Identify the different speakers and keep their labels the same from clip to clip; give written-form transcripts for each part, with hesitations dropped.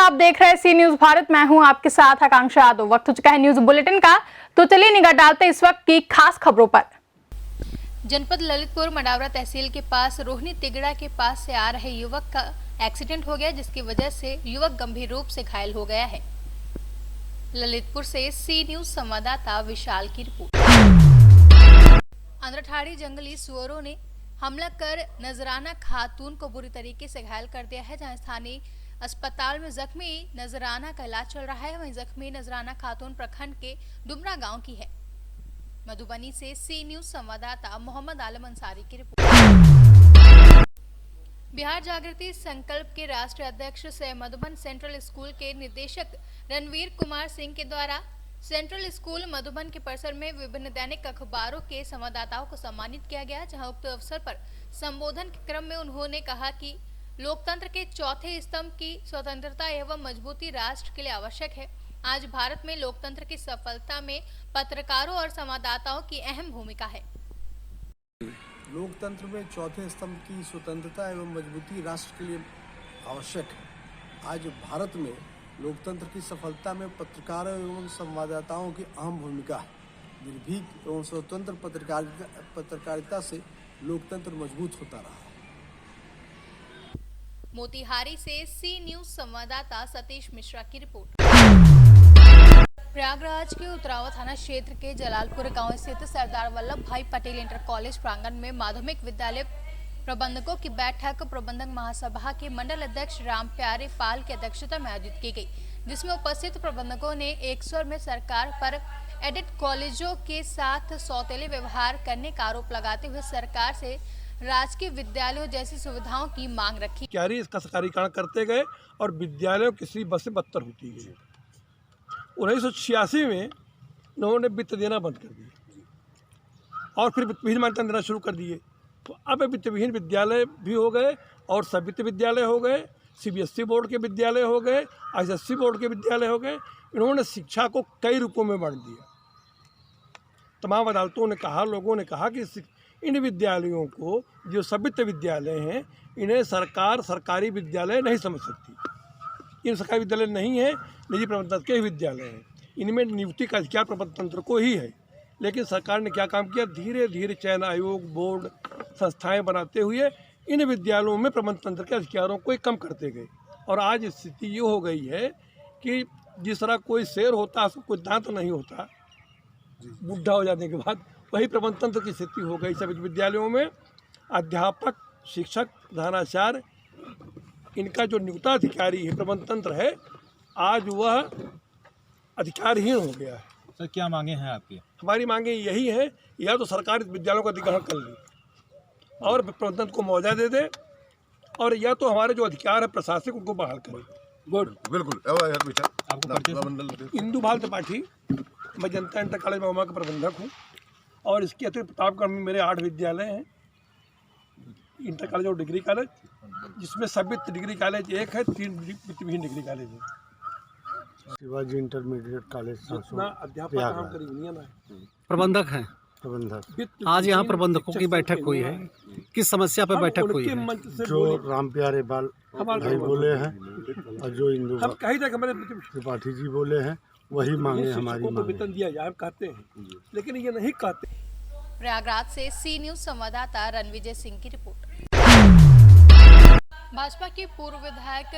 Speaker 1: आप देख रहे हैं सी न्यूज भारत। मैं हूं आपके साथ आकांक्षा यादव। वक्त हो चुका है न्यूज बुलेटिन का, तो चलिए निगाह डालते हैं इस वक्त की खास खबरों पर।
Speaker 2: जनपद ललितपुर मडावरा तहसील के पास रोहिणी तिगड़ा के पास से आ रहे युवक का एक्सीडेंट हो गया, जिसकी वजह से युवक गंभीर रूप से घायल हो गया है। ललितपुर से सी न्यूज संवाददाता विशाल की रिपोर्ट। अंद्रठाड़ी जंगली सुअरों ने हमला कर नजराना खातून को बुरी तरीके से घायल कर दिया है, जहां स्थानीय अस्पताल में जख्मी नजराना का इलाज चल रहा है। वहीं जख्मी नजराना खातून प्रखंड के डुमरा गांव की है। मधुबनी से सी न्यूज संवाददाता मोहम्मद आलम अंसारी की रिपोर्ट। बिहार जागृति संकल्प के राष्ट्रीय अध्यक्ष से मधुबन सेंट्रल स्कूल के निदेशक रणवीर कुमार सिंह के द्वारा सेंट्रल स्कूल मधुबन के परिसर में विभिन्न दैनिक अखबारों के संवाददाताओं को सम्मानित किया गया, जहां उक्त अवसर पर संबोधन के क्रम में उन्होंने कहा कि लोकतंत्र के चौथे स्तंभ की स्वतंत्रता एवं मजबूती राष्ट्र के लिए आवश्यक है। आज भारत में लोकतंत्र की सफलता में पत्रकारों और संवाददाताओं की अहम भूमिका है।
Speaker 3: लोकतंत्र में चौथे स्तंभ की स्वतंत्रता एवं मजबूती राष्ट्र के लिए आवश्यक है। आज भारत में लोकतंत्र की सफलता में पत्रकारों एवं संवाददाताओं की अहम भूमिका है। निर्भीक एवं स्वतंत्र पत्रकारिता से लोकतंत्र मजबूत होता रहा है।
Speaker 2: मोतिहारी से सी न्यूज संवाददाता सतीश मिश्रा की रिपोर्ट। प्रयागराज के उत्तरावा थाना क्षेत्र के जलालपुर गांव स्थित सरदार वल्लभ भाई पटेल इंटर कॉलेज प्रांगण में माध्यमिक विद्यालय प्रबंधकों की बैठक प्रबंधक महासभा के मंडल अध्यक्ष राम प्यारे पाल की अध्यक्षता में आयोजित की गई, जिसमें उपस्थित प्रबंधकों ने एक स्वर में सरकार पर एडेड कॉलेजों के साथ सौतेले व्यवहार करने का आरोप लगाते हुए सरकार से राजकीय विद्यालयों जैसी सुविधाओं की मांग रखी।
Speaker 4: इसका सरकारीकरण करते गए और विद्यालयों किसी बस से बदतर होती गई। 1986 में उन्होंने वित्त देना बंद कर दिया और फिर वित्तविहीन मान्यता देना शुरू कर दिए। तो अब वित्तविहीन विद्यालय भी हो गए और सवित्त विद्यालय हो गए, CBSE बोर्ड के विद्यालय हो गए, ISSC बोर्ड के विद्यालय हो गए। इन्होंने शिक्षा को कई रूपों में बांट दिया। तमाम अदालतों ने कहा, लोगों ने कहा कि इन विद्यालयों को, जो सवित्त विद्यालय हैं, इन्हें सरकार सरकारी विद्यालय नहीं समझ सकती। इन सरकारी विद्यालय नहीं है, निजी प्रबंधन के विद्यालय हैं। इनमें नियुक्ति का अधिकार प्रबंधन तंत्र को ही है। लेकिन सरकार ने क्या काम किया, धीरे धीरे चयन आयोग, बोर्ड, संस्थाएं बनाते हुए इन विद्यालयों में प्रबंधन तंत्र के अधिकारों को कम करते गए। और आज स्थिति ये हो गई है कि जिस तरह कोई शेर होता है, उसको कोई दांत नहीं होता, बुढ़ा हो जाने के बाद, वही प्रबंधन तंत्र की स्थिति हो गई। सभी विद्यालयों में अध्यापक, शिक्षक, प्रधानाचार्य, इनका जो नियुक्ताधिकारी है, प्रबंधन तंत्र है, आज वह अधिकारहीन हो गया है।
Speaker 5: सर, क्या मांगे हैं आपकी?
Speaker 4: हमारी मांगे यही है, या तो सरकार इस विद्यालयों का अधिग्रहण कर ले और प्रबंधन को मुआवजा दे दे, और या तो हमारे जो अधिकार है प्रशासनिक, उनको बहाल करे। गुड,
Speaker 6: बिल्कुल।
Speaker 4: आपको इंदु भाल त्रिपाठी, मैं जनता इंटर कॉलेज महुआ का प्रबंधक हूँ और इसके अतिरिक्त प्रतापगढ़ में मेरे 8 विद्यालय हैं, इंटर कॉलेज और डिग्री कॉलेज, जिसमें सभी डिग्री कॉलेज एक है, 3 वित्तविहीन डिग्री कॉलेज है।
Speaker 3: शिवाजी इंटरमीडिएट कॉलेज
Speaker 4: अध्यापक काम करी यूनियन है,
Speaker 7: प्रबंधक हैं।
Speaker 4: प्रबंधक
Speaker 7: आज यहाँ प्रबंधकों की बैठक हुई है, किस समस्या पर बैठक हुई है?
Speaker 3: जो राम प्यारे बाल भाई बोले हैं और जो इंदु त्रिपाठी जी बोले हैं, वही मांगे हमारी मांगे।
Speaker 4: वेतन दिया जाए कहते हैं, लेकिन ये नहीं कहते।
Speaker 2: प्रयागराज से सी न्यूज संवाददाता रणविजय सिंह की रिपोर्ट। भाजपा के पूर्व विधायक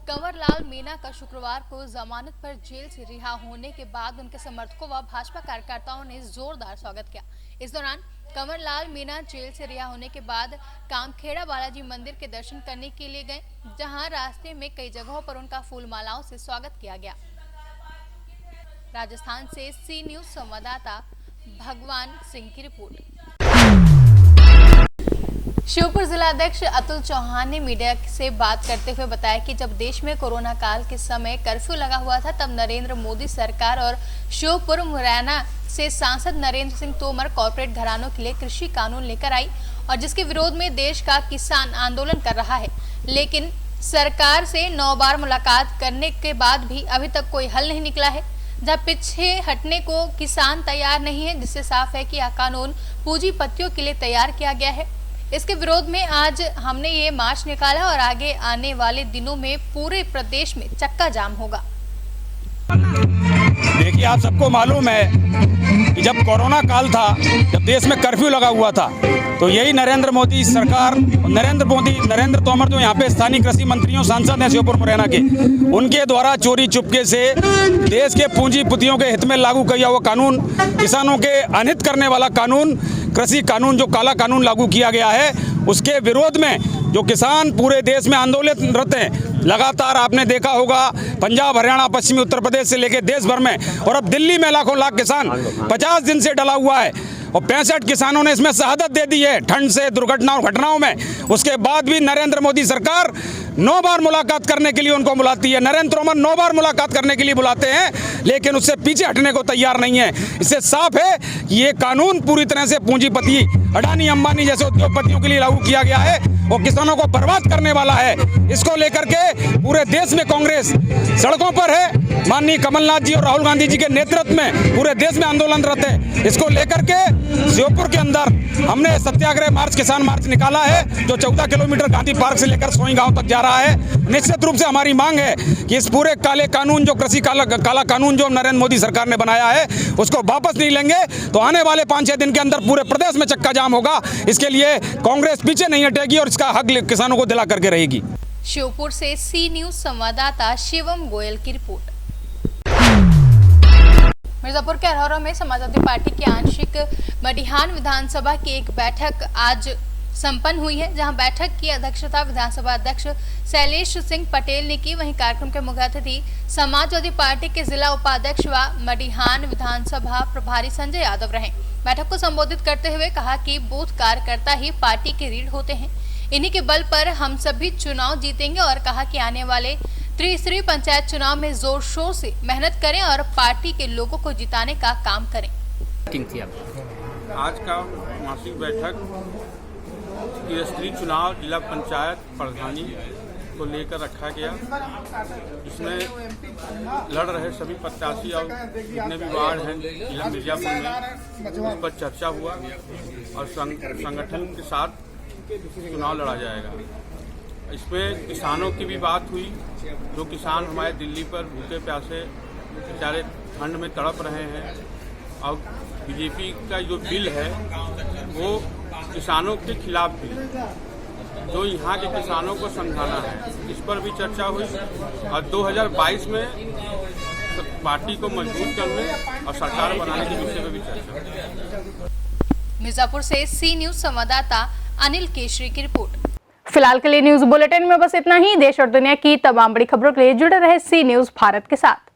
Speaker 2: कंवरलाल मीणा का शुक्रवार को जमानत पर जेल से रिहा होने के बाद उनके समर्थकों व भाजपा कार्यकर्ताओं ने जोरदार स्वागत किया। इस दौरान कंवरलाल मीणा जेल से रिहा होने के बाद कामखेड़ा बालाजी मंदिर के दर्शन करने के लिए गए, जहां रास्ते में कई जगहों पर उनका फूल मालाओं से स्वागत किया गया। राजस्थान से सी न्यूज संवाददाता भगवान सिंह की रिपोर्ट। श्योपुर जिला अध्यक्ष अतुल चौहान ने मीडिया से बात करते हुए बताया कि जब देश में कोरोना काल के समय कर्फ्यू लगा हुआ था, तब नरेंद्र मोदी सरकार और श्योपुर मुरैना से सांसद नरेंद्र सिंह तोमर कॉर्पोरेट घरानों के लिए कृषि कानून लेकर आई, और जिसके विरोध में देश का किसान आंदोलन कर रहा है। लेकिन सरकार से 9 बार मुलाकात करने के बाद भी अभी तक कोई हल नहीं निकला है। जब पीछे हटने को किसान तैयार नहीं है, जिससे साफ है कि यह कानून पूंजीपतियों के लिए तैयार किया गया है। इसके विरोध में आज हमने ये मार्च निकाला और आगे आने वाले दिनों में पूरे प्रदेश में चक्का जाम होगा।
Speaker 5: देखिए, आप सबको मालूम है कि जब कोरोना काल था, जब देश में कर्फ्यू लगा हुआ था, तो यही नरेंद्र मोदी सरकार, नरेंद्र तोमर जो यहाँ पे स्थानीय कृषि मंत्रियों सांसद हैं श्योपुर मुरैना के, उनके द्वारा चोरी चुपके से देश के पूंजीपतियों के हित में लागू किया हुआ कानून, किसानों के अनहित करने वाला कानून, कृषि कानून जो काला कानून लागू किया गया है, उसके विरोध में जो किसान पूरे देश में आंदोलनरत हैं। लगातार आपने देखा होगा पंजाब, हरियाणा, पश्चिमी उत्तर प्रदेश से लेकर देश भर में, और अब दिल्ली में लाखों लाख किसान 50 दिन से डला हुआ है और 65 किसानों ने इसमें शहादत दे दी है ठंड से, दुर्घटनाओं, घटनाओं में। उसके बाद भी नरेंद्र मोदी सरकार 9 बार मुलाकात करने के लिए उनको बुलाती है। नरेंद्र तोमर 9 बार मुलाकात करने के लिए बुलाते हैं, लेकिन उससे पीछे हटने को तैयार नहीं है। इससे साफ है कि ये कानून पूरी तरह से पूंजीपति अडानी, अंबानी जैसे उद्योगपतियों के लिए लागू किया गया है और किसानों को बर्बाद करने वाला है। इसको लेकर के पूरे देश में कांग्रेस सड़कों पर है। माननीय कमलनाथ जी और राहुल गांधी जी के नेतृत्व में पूरे देश में आंदोलनरत है। इसको लेकर के श्योपुर के अंदर हमने सत्याग्रह मार्च, किसान मार्च निकाला है, जो 14 किलोमीटर गांधी पार्क से लेकर सोई गांव तक जा रहा है। निश्चित रूप से हमारी मांग है कि इस पूरे काले कानून, जो कृषि काला कानून जो नरेंद्र मोदी सरकार ने बनाया है, उसको वापस नहीं लेंगे तो आने वाले 5-6 दिन के अंदर पूरे प्रदेश में चक्का जाम होगा। इसके लिए कांग्रेस पीछे नहीं हटेगी और इसका हक किसानों को दिला करके रहेगी।
Speaker 2: श्योपुर से सी न्यूज संवाददाता शिवम गोयल की रिपोर्ट। मिर्जापुर के अरहौरा में समाजवादी पार्टी की आंशिक मडिहान विधानसभा की एक बैठक आज संपन्न हुई है, जहां बैठक की अध्यक्षता विधानसभा अध्यक्ष शैलेश सिंह पटेल ने की। वहीं कार्यक्रम के मुख्य अतिथि समाजवादी पार्टी के जिला उपाध्यक्ष व मडिहान विधानसभा प्रभारी संजय यादव रहे। बैठक को संबोधित करते हुए कहा कि बूथ कार्यकर्ता ही पार्टी के रीढ़ होते हैं, इन्हीं के बल पर हम सभी चुनाव जीतेंगे और कहा कि आने वाले त्रिस्तरीय पंचायत चुनाव में जोर शोर से मेहनत करें और पार्टी के लोगों को जिताने का काम करें।
Speaker 6: आज का मासिक बैठक त्रिस्तरीय चुनाव जिला पंचायत प्रधानी को लेकर रखा गया। इसमें लड़ रहे सभी प्रत्याशी और जितने भी वार्ड हैं जिला मिर्जापुर में, उस पर चर्चा हुआ और संगठन के साथ चुनाव लड़ा जाएगा। इसमें किसानों की भी बात हुई, जो किसान हमारे दिल्ली पर भूखे प्यासे बेचारे ठंड में तड़प रहे हैं, और बीजेपी का जो बिल है वो किसानों के खिलाफ बिल, जो यहाँ के किसानों को समझाना है, इस पर भी चर्चा हुई। और 2022 में पार्टी को मजबूत करने और सरकार बनाने के विषय में भी चर्चा हुई।
Speaker 2: मिर्जापुर से सी न्यूज संवाददाता अनिल केशरी की रिपोर्ट।
Speaker 1: फिलहाल के लिए न्यूज बुलेटिन में बस इतना ही। देश और दुनिया की तमाम बड़ी खबरों के लिए जुड़े रहे सी न्यूज भारत के साथ।